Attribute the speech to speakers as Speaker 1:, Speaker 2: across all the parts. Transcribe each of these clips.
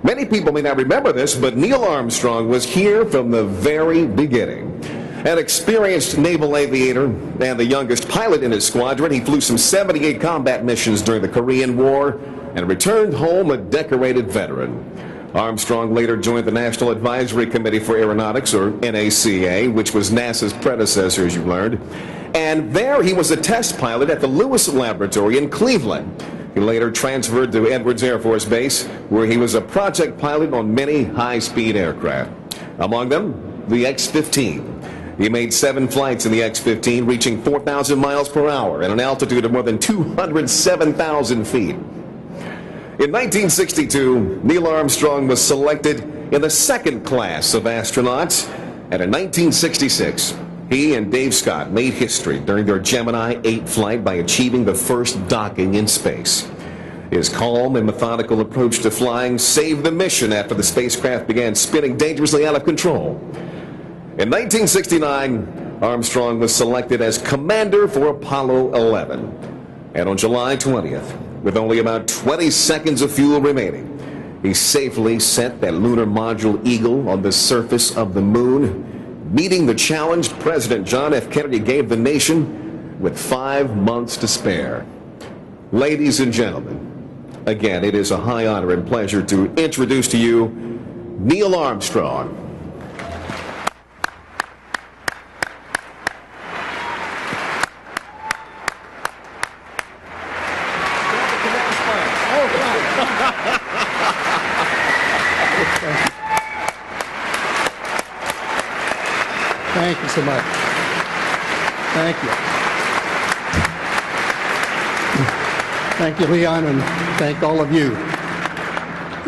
Speaker 1: Many people may not remember this, but Neil Armstrong was here from the very beginning. An experienced naval aviator and the youngest pilot in his squadron, he flew some 78 combat missions during the Korean War and returned home a decorated veteran. Armstrong later joined the National Advisory Committee for Aeronautics, or NACA, which was NASA's predecessor, as you learned. And there he was a test pilot at the Lewis Laboratory in Cleveland. He later transferred to Edwards Air Force Base, where he was a project pilot on many high-speed aircraft. Among them, the X-15. He made 7 flights in the X-15, reaching 4,000 miles per hour at an altitude of more than 207,000 feet. In 1962, Neil Armstrong was selected in the second class of astronauts, and in 1966, he and Dave Scott made history during their Gemini 8 flight by achieving the first docking in space. His calm and methodical approach to flying saved the mission after the spacecraft began spinning dangerously out of control. In 1969, Armstrong was selected as commander for Apollo 11. And on July 20th, with only about 20 seconds of fuel remaining, he safely sent that lunar module Eagle on the surface of the moon, meeting the challenge President John F. Kennedy gave the nation with 5 months to spare. Ladies and gentlemen, again, it is a high honor and pleasure to introduce to you Neil Armstrong.
Speaker 2: Thank you so much. Thank you. Thank you, Leon, and thank all of you.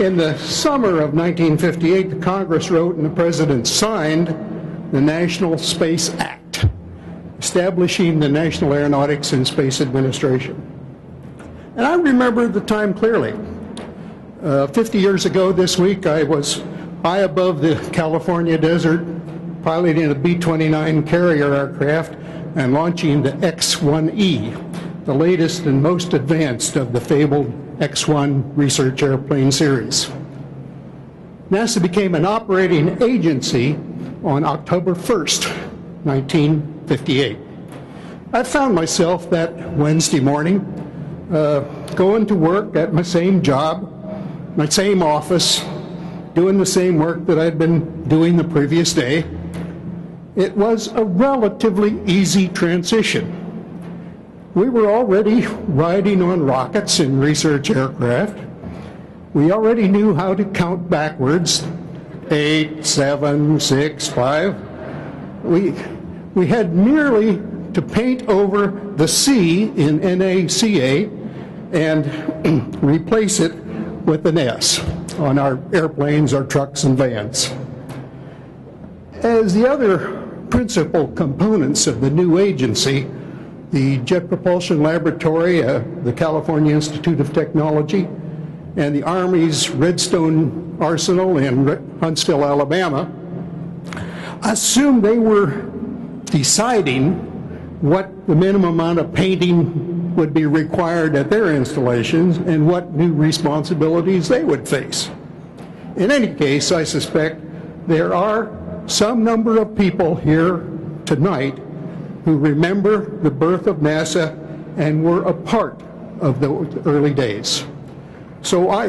Speaker 2: In the summer of 1958, the Congress wrote and the President signed the National Space Act, establishing the National Aeronautics and Space Administration. And I remember the time clearly. 50 years ago this week, I was high above the California desert, piloting a B-29 carrier aircraft and launching the X-1E, the latest and most advanced of the fabled X-1 research airplane series. NASA became an operating agency on October 1st, 1958. I found myself that Wednesday morning going to work at my same job, my same office, doing the same work that I'd been doing the previous day. It was a relatively easy transition. We were already riding on rockets in research aircraft. We already knew how to count backwards, 8, 7, 6, 5. We had merely to paint over the C in NACA and replace it with an S on our airplanes, our trucks, and vans. As the other principal components of the new agency, the Jet Propulsion Laboratory, the California Institute of Technology, and the Army's Redstone Arsenal in Huntsville, Alabama, assumed they were deciding what the minimum amount of painting would be required at their installations and what new responsibilities they would face. In any case, I suspect there are some number of people here tonight who remember the birth of NASA and were a part of the early days. So I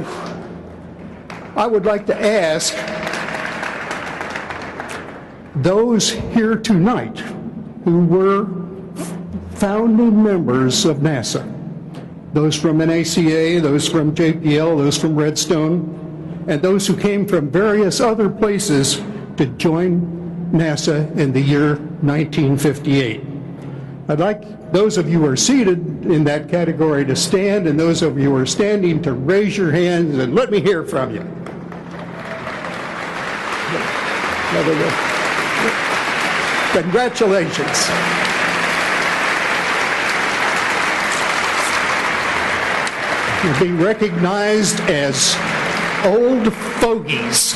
Speaker 2: would like to ask those here tonight who were founding members of NASA, those from NACA, those from JPL, those from Redstone, and those who came from various other places to join NASA in the year 1958. I'd like those of you who are seated in that category to stand, and those of you who are standing to raise your hands and let me hear from you. Congratulations. You'll be recognized as old fogies.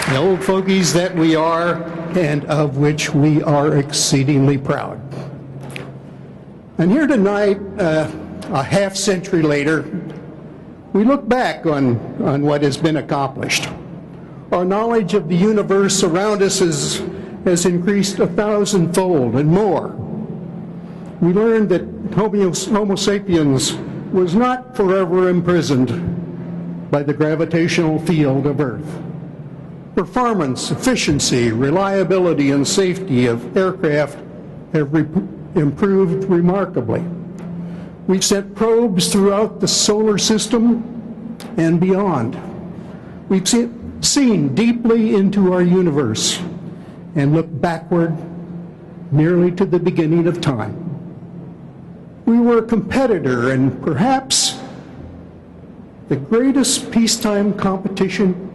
Speaker 2: The old fogies that we are, and of which we are exceedingly proud. And here tonight, a half century later, We look back on what has been accomplished. Our knowledge of the universe around us has increased 1,000-fold and more. We learned that Homo sapiens was not forever imprisoned by the gravitational field of Earth. Performance, efficiency, reliability, and safety of aircraft have improved remarkably. We've sent probes throughout the solar system and beyond. We've seen deeply into our universe and looked backward nearly to the beginning of time. We were a competitor in perhaps the greatest peacetime competition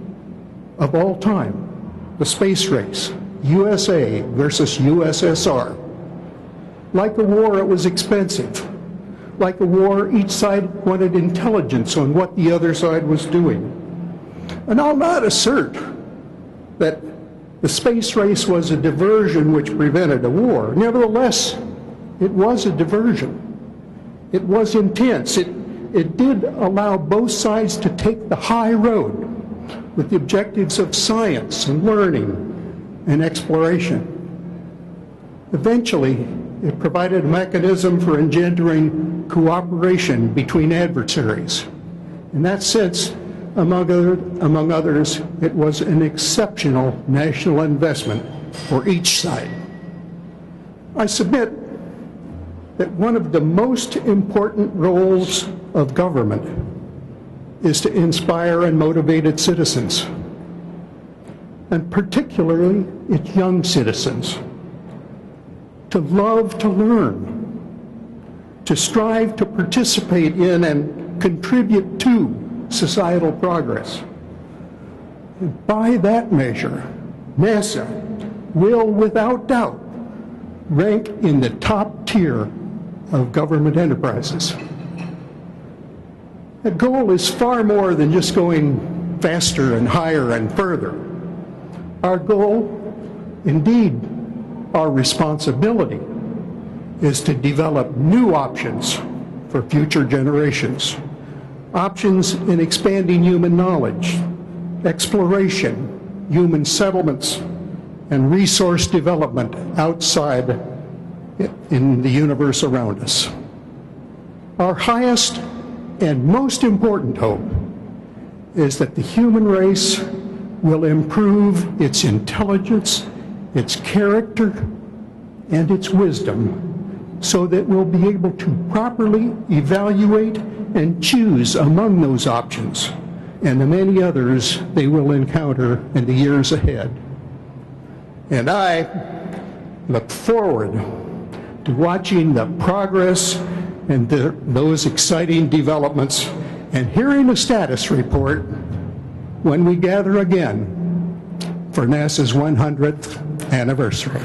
Speaker 2: of all time, the space race, USA versus USSR. Like a war, it was expensive. Like a war, each side wanted intelligence on what the other side was doing. And I'll not assert that the space race was a diversion which prevented a war. Nevertheless, it was a diversion. It was intense. It did allow both sides to take the high road with the objectives of science and learning and exploration. Eventually, it provided a mechanism for engendering cooperation between adversaries. In that sense, among others, it was an exceptional national investment for each side. I submit that one of the most important roles of government is to inspire and motivate its citizens, and particularly its young citizens, to love to learn, to strive to participate in and contribute to societal progress. And by that measure, NASA will, without doubt, rank in the top tier of government enterprises. The goal is far more than just going faster and higher and further. Our goal, indeed, our responsibility, is to develop new options for future generations. Options in expanding human knowledge, exploration, human settlements, and resource development outside in the universe around us. Our highest and most important hope is that the human race will improve its intelligence, its character, and its wisdom, so that we'll be able to properly evaluate and choose among those options and the many others they will encounter in the years ahead. And I look forward to watching the progress and those exciting developments and hearing a status report when we gather again for NASA's 100th anniversary.